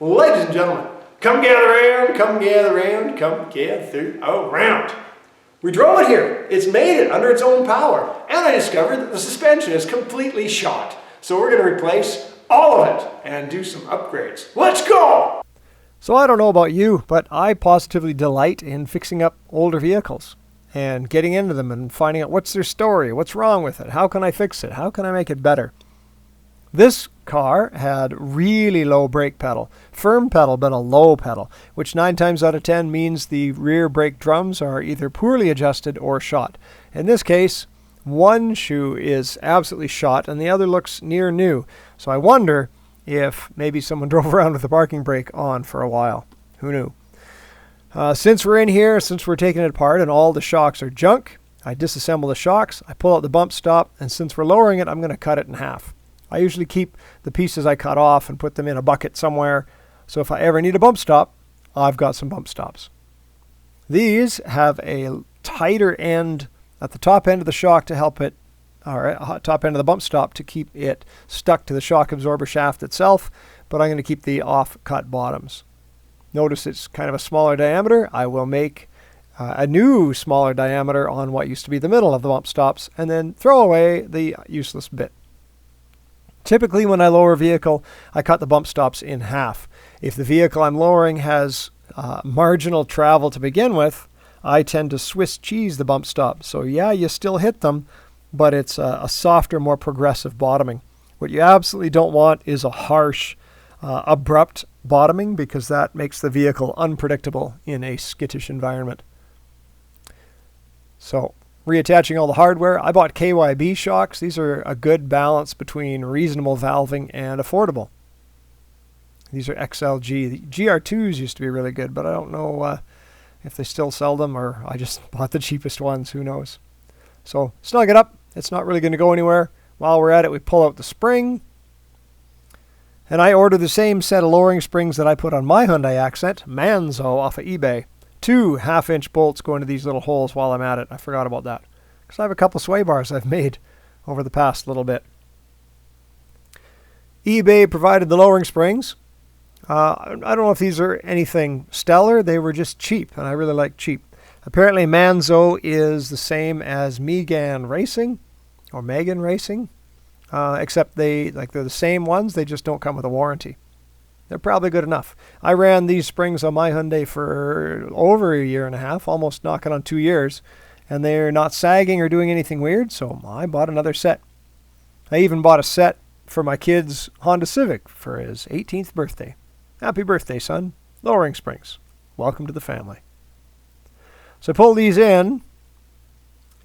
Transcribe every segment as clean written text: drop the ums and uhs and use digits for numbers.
Ladies and gentlemen, come gather round, come gather round, come gather around. We drove it here. It's made it under its own power. And I discovered that the suspension is completely shot. So we're going to replace all of it and do some upgrades. Let's go! So I don't know about you, but I positively delight in fixing up older vehicles and getting into them and finding out what's their story, what's wrong with it, how can I fix it, how can I make it better. This car had really low brake pedal, firm pedal but a low pedal, which 9 times out of 10 means the rear brake drums are either poorly adjusted or shot. In this case, one shoe is absolutely shot and the other looks near new. So I wonder if maybe someone drove around with the parking brake on for a while. Who knew? Since we're in here, since we're taking it apart and all the shocks are junk, I disassemble the shocks, I pull out the bump stop, and since we're lowering it, I'm going to cut it in half. I usually keep the pieces I cut off and put them in a bucket somewhere, so if I ever need a bump stop, I've got some bump stops. These have a tighter end at the top end of the shock to help it, or top end of the bump stop to keep it stuck to the shock absorber shaft itself, but I'm going to keep the off-cut bottoms. Notice it's kind of a smaller diameter. I will make a new smaller diameter on what used to be the middle of the bump stops and then throw away the useless bit. Typically when I lower a vehicle, I cut the bump stops in half. If the vehicle I'm lowering has marginal travel to begin with, I tend to Swiss cheese the bump stop. So yeah, you still hit them, but it's a softer, more progressive bottoming. What you absolutely don't want is a harsh, abrupt bottoming because that makes the vehicle unpredictable in a skittish environment. So reattaching all the hardware, I bought KYB shocks. These are a good balance between reasonable valving and affordable. These are XLG. The GR2s used to be really good, but I don't know if they still sell them or I just bought the cheapest ones. Who knows? So snug it up. It's not really going to go anywhere. While we're at it, we pull out the spring. And I ordered the same set of lowering springs that I put on my Hyundai Accent, Manzo, off of eBay. 2 half-inch bolts go into these little holes while I'm at it. I forgot about that. Because I have a couple sway bars I've made over the past little bit. eBay provided the lowering springs. I don't know if these are anything stellar. They were just cheap, and I really like cheap. Apparently Manzo is the same as Megane Racing, or Megan Racing. Except they're the same ones, they just don't come with a warranty. They're probably good enough. I ran these springs on my Hyundai for over a year and a half, almost knocking on 2 years, and they're not sagging or doing anything weird, so I bought another set. I even bought a set for my kid's Honda Civic for his 18th birthday. Happy birthday, son. Lowering springs. Welcome to the family. So I pull these in,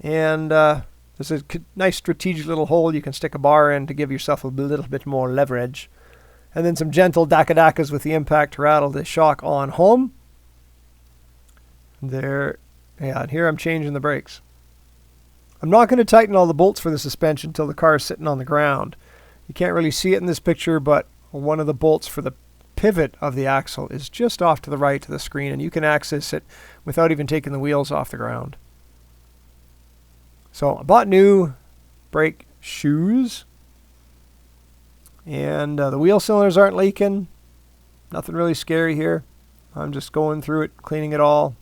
and there's a nice strategic little hole you can stick a bar in to give yourself a little bit more leverage. And then some gentle dakadakas with the impact to rattle the shock on home. There, yeah, and here I'm changing the brakes. I'm not going to tighten all the bolts for the suspension until the car is sitting on the ground. You can't really see it in this picture, but one of the bolts for the pivot of the axle is just off to the right of the screen, and you can access it without even taking the wheels off the ground. So I bought new brake shoes, and the wheel cylinders aren't leaking. Nothing really scary here. I'm just going through it, cleaning it all,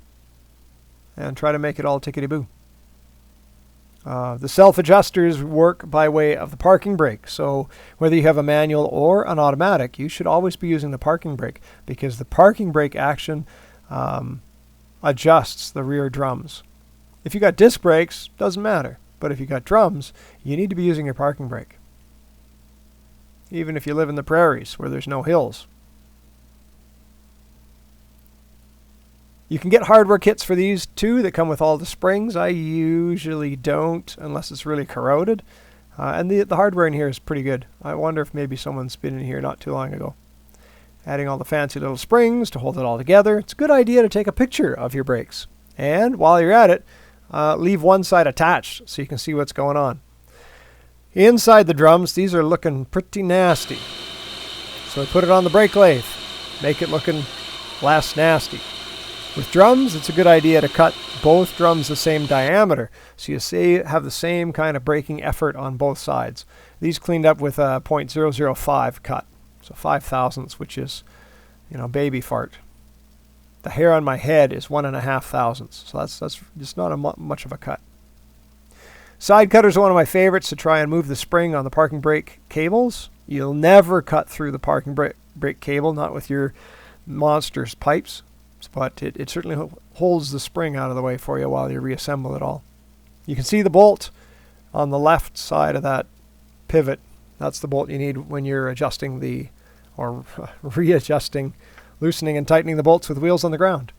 and try to make it all tickety-boo. The self-adjusters work by way of the parking brake. So whether you have a manual or an automatic, you should always be using the parking brake because the parking brake action adjusts the rear drums. If you got disc brakes, doesn't matter. But if you got drums, you need to be using your parking brake. Even if you live in the prairies where there's no hills. You can get hardware kits for these too that come with all the springs. I usually don't unless it's really corroded. And the hardware in here is pretty good. I wonder if maybe someone's been in here not too long ago. Adding all the fancy little springs to hold it all together. It's a good idea to take a picture of your brakes. And while you're at it, leave one side attached so you can see what's going on. Inside the drums, these are looking pretty nasty. So I put it on the brake lathe. Make it looking less nasty. With drums, it's a good idea to cut both drums the same diameter. So you have the same kind of braking effort on both sides. These cleaned up with a .005 cut. So 5 thousandths, which is baby fart. The hair on my head is 1.5 thousandths, so that's just not much of a cut. Side cutters are one of my favorites to try and move the spring on the parking brake cables. You'll never cut through the parking brake cable, not with your monster's pipes, but it certainly holds the spring out of the way for you while you reassemble it all. You can see the bolt on the left side of that pivot. That's the bolt you need when you're adjusting or readjusting, loosening and tightening the bolts with wheels on the ground.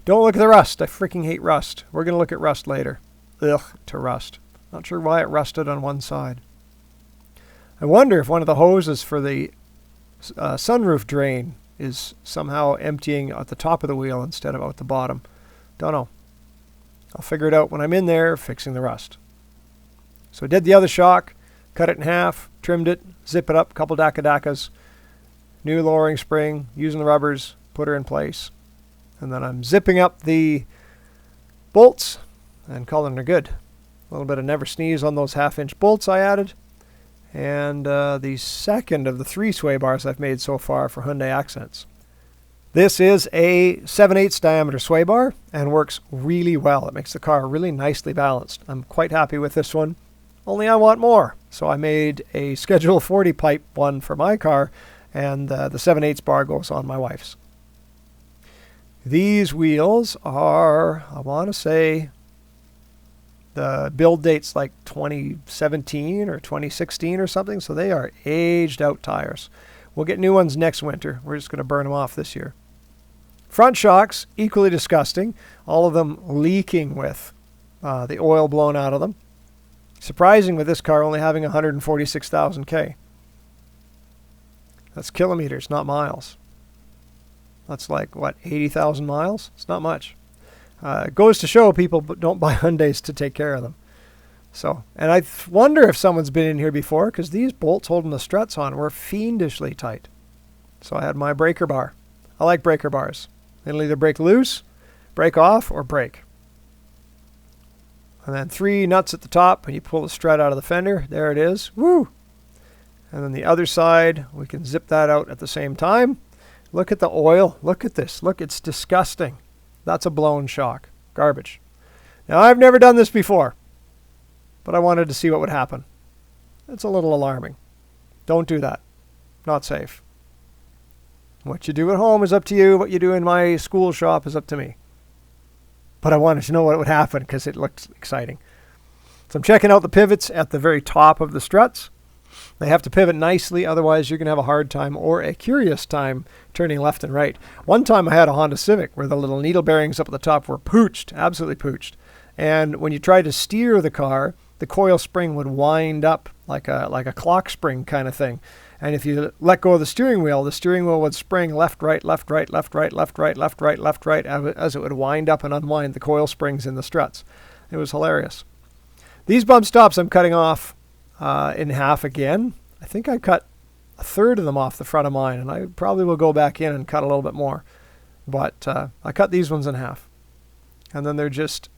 Don't look at the rust. I freaking hate rust. We're going to look at rust later. Ugh, to rust. Not sure why it rusted on one side. I wonder if one of the hoses for the sunroof drain is somehow emptying at the top of the wheel instead of out the bottom. Don't know. I'll figure it out when I'm in there fixing the rust. So I did the other shock, cut it in half, trimmed it, zip it up, couple Dakadakas, new lowering spring, using the rubbers, put her in place. And then I'm zipping up the bolts and calling her good. A little bit of never sneeze on those 1/2-inch bolts I added. And the second of the 3 sway bars I've made so far for Hyundai Accents. This is a 7/8 diameter sway bar and works really well. It makes the car really nicely balanced. I'm quite happy with this one. Only I want more. So I made a Schedule 40 pipe one for my car, and the 7/8 bar goes on my wife's. These wheels are, I want to say, the build date's like 2017 or 2016 or something, so they are aged out tires. We'll get new ones next winter. We're just going to burn them off this year. Front shocks, equally disgusting. All of them leaking with the oil blown out of them. Surprising with this car only having 146,000 K. That's kilometers, not miles. That's like, 80,000 miles? It's not much. It goes to show people don't buy Hyundais to take care of them. So, and I wonder if someone's been in here before, because these bolts holding the struts on were fiendishly tight. So I had my breaker bar. I like breaker bars. It'll either break loose, break off, or break. And then 3 nuts at the top, and you pull the strut out of the fender. There it is. Woo! And then the other side, we can zip that out at the same time. Look at the oil. Look at this. Look, it's disgusting. That's a blown shock. Garbage. Now, I've never done this before, but I wanted to see what would happen. It's a little alarming. Don't do that. Not safe. What you do at home is up to you. What you do in my school shop is up to me. But I wanted to know what would happen because it looks exciting. So I'm checking out the pivots at the very top of the struts. They have to pivot nicely, otherwise you're going to have a hard time or a curious time turning left and right. One time I had a Honda Civic where the little needle bearings up at the top were pooched, absolutely pooched. And when you tried to steer the car, the coil spring would wind up like a clock spring kind of thing. And if you let go of the steering wheel would spring left, right, left, right, left, right, left, right, left, right, left, right, as it would wind up and unwind the coil springs in the struts. It was hilarious. These bump stops I'm cutting off in half again. I think I cut 1/3 of them off the front of mine, and I probably will go back in and cut a little bit more. But I cut these ones in half. And then they're just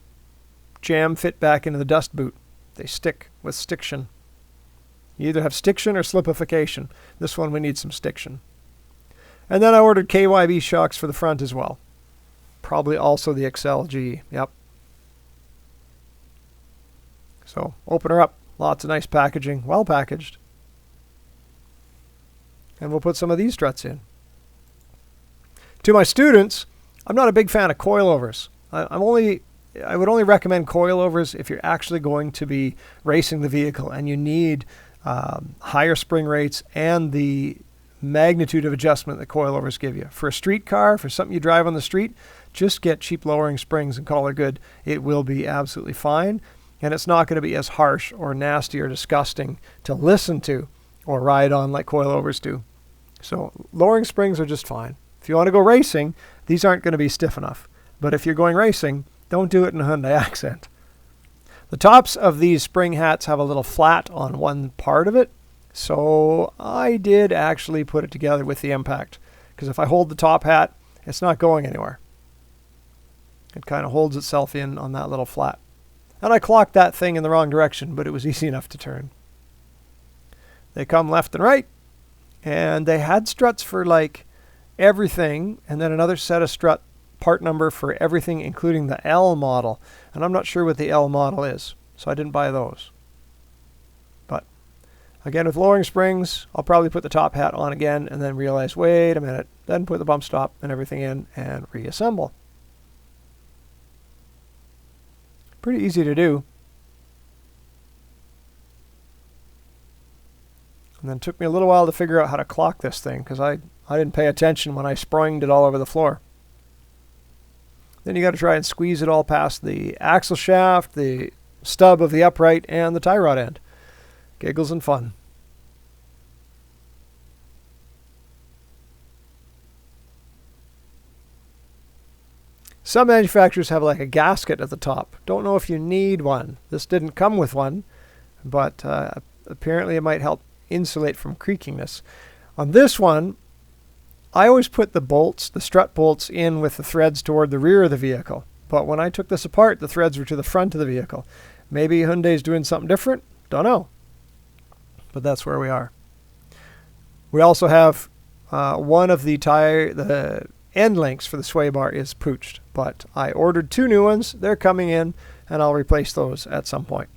jam fit back into the dust boot. They stick with stiction. You either have stiction or slipification. This one we need some stiction. And then I ordered KYB shocks for the front as well. Probably also the XLG. Yep. So open her up. Lots of nice packaging. Well packaged. And we'll put some of these struts in. To my students, I'm not a big fan of coilovers. I would only recommend coilovers if you're actually going to be racing the vehicle and you need higher spring rates and the magnitude of adjustment that coilovers give you. For a street car, for something you drive on the street, just get cheap lowering springs and call her good. It will be absolutely fine, and it's not going to be as harsh or nasty or disgusting to listen to or ride on like coilovers do. So lowering springs are just fine. If you want to go racing, these aren't going to be stiff enough. But if you're going racing, don't do it in a Hyundai Accent. The tops of these spring hats have a little flat on one part of it, so I did actually put it together with the impact, because if I hold the top hat, it's not going anywhere. It kind of holds itself in on that little flat. And I clocked that thing in the wrong direction, but it was easy enough to turn. They come left and right, and they had struts for like everything, and then another set of strut part number for everything, including the L model. And I'm not sure what the L model is, so I didn't buy those. But again, with lowering springs, I'll probably put the top hat on again and then realize, wait a minute, then put the bump stop and everything in and reassemble. Pretty easy to do. And then it took me a little while to figure out how to clock this thing, because I didn't pay attention when I springed it all over the floor. Then you got to try and squeeze it all past the axle shaft, the stub of the upright, and the tie rod end. Giggles and fun. Some manufacturers have like a gasket at the top. Don't know if you need one. This didn't come with one, but apparently it might help insulate from creakiness. On this one, I always put the bolts, the strut bolts, in with the threads toward the rear of the vehicle. But when I took this apart, the threads were to the front of the vehicle. Maybe Hyundai's doing something different? Don't know. But that's where we are. We also have one of the end links for the sway bar is pooched. But I ordered 2 new ones. They're coming in, and I'll replace those at some point.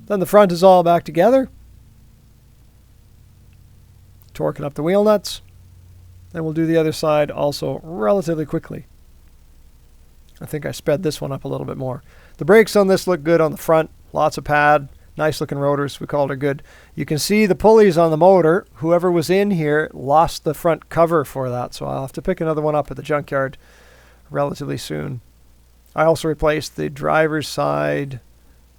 Then the front is all back together. Torquing up the wheel nuts. Then we'll do the other side also relatively quickly. I think I sped this one up a little bit more. The brakes on this look good on the front. Lots of pad. Nice looking rotors. We called it good. You can see the pulleys on the motor. Whoever was in here lost the front cover for that, so I'll have to pick another one up at the junkyard relatively soon. I also replaced the driver's side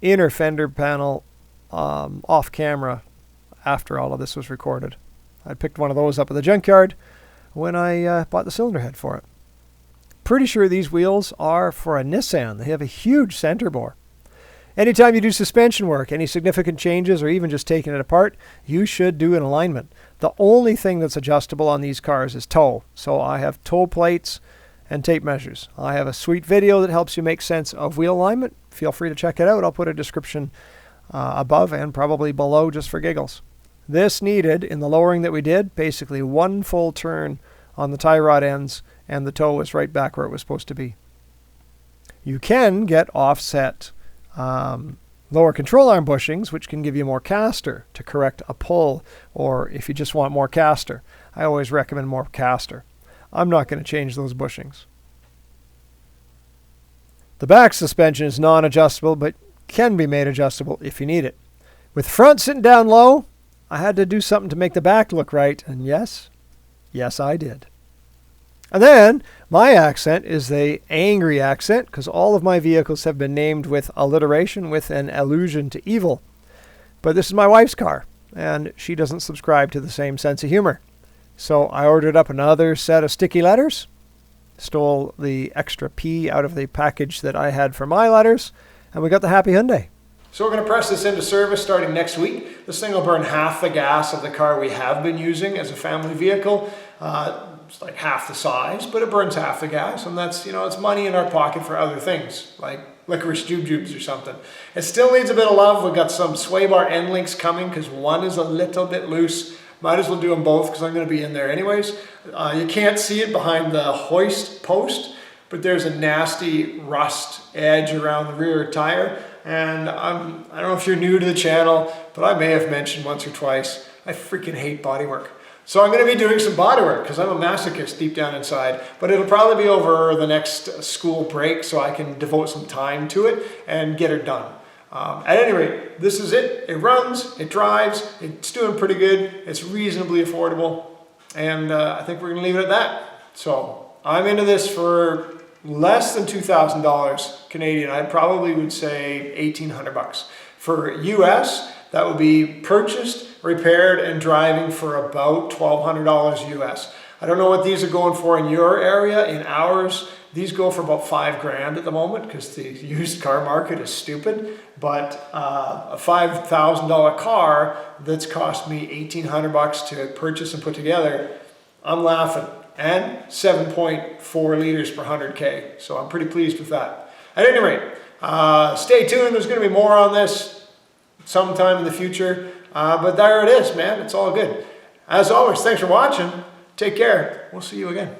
inner fender panel off camera after all of this was recorded. I picked one of those up at the junkyard when I bought the cylinder head for it. Pretty sure these wheels are for a Nissan. They have a huge center bore. Anytime you do suspension work, any significant changes, or even just taking it apart, you should do an alignment. The only thing that's adjustable on these cars is toe. So I have toe plates and tape measures. I have a sweet video that helps you make sense of wheel alignment. Feel free to check it out. I'll put a description above and probably below just for giggles. This needed, in the lowering that we did, basically 1 full turn on the tie rod ends, and the toe was right back where it was supposed to be. You can get offset lower control arm bushings, which can give you more caster to correct a pull, or if you just want more caster. I always recommend more caster. I'm not going to change those bushings. The back suspension is non-adjustable, but can be made adjustable if you need it. With the front sitting down low, I had to do something to make the back look right, and yes, I did. And then, my accent is the angry accent, because all of my vehicles have been named with alliteration, with an allusion to evil. But this is my wife's car, and she doesn't subscribe to the same sense of humor. So I ordered up another set of sticky letters, stole the extra P out of the package that I had for my letters, and we got the Happy Hyundai. So we're going to press this into service starting next week. This thing will burn half the gas of the car we have been using as a family vehicle. It's like half the size, but it burns half the gas, and that's, it's money in our pocket for other things, like licorice jujubes or something. It still needs a bit of love. We've got some sway bar end links coming because one is a little bit loose. Might as well do them both because I'm going to be in there anyways. You can't see it behind the hoist post, but there's a nasty rust edge around the rear tire. And I don't know if you're new to the channel, but I may have mentioned once or twice, I freaking hate bodywork. So I'm going to be doing some bodywork because I'm a masochist deep down inside, but it'll probably be over the next school break so I can devote some time to it and get it done. At any rate, this is it. It runs, it drives, it's doing pretty good, it's reasonably affordable, and I think we're going to leave it at that. So I'm into this for less than $2,000 Canadian. I probably would say $1,800. For US, that would be purchased, repaired, and driving for about $1,200 US. I don't know what these are going for in your area. In ours, these go for about $5,000 at the moment because the used car market is stupid. But a $5,000 car that's cost me $1,800 to purchase and put together, I'm laughing. And 7.4 liters per 100K. So I'm pretty pleased with that. At any rate, stay tuned. There's going to be more on this sometime in the future. But there it is, man. It's all good. As always, thanks for watching. Take care. We'll see you again.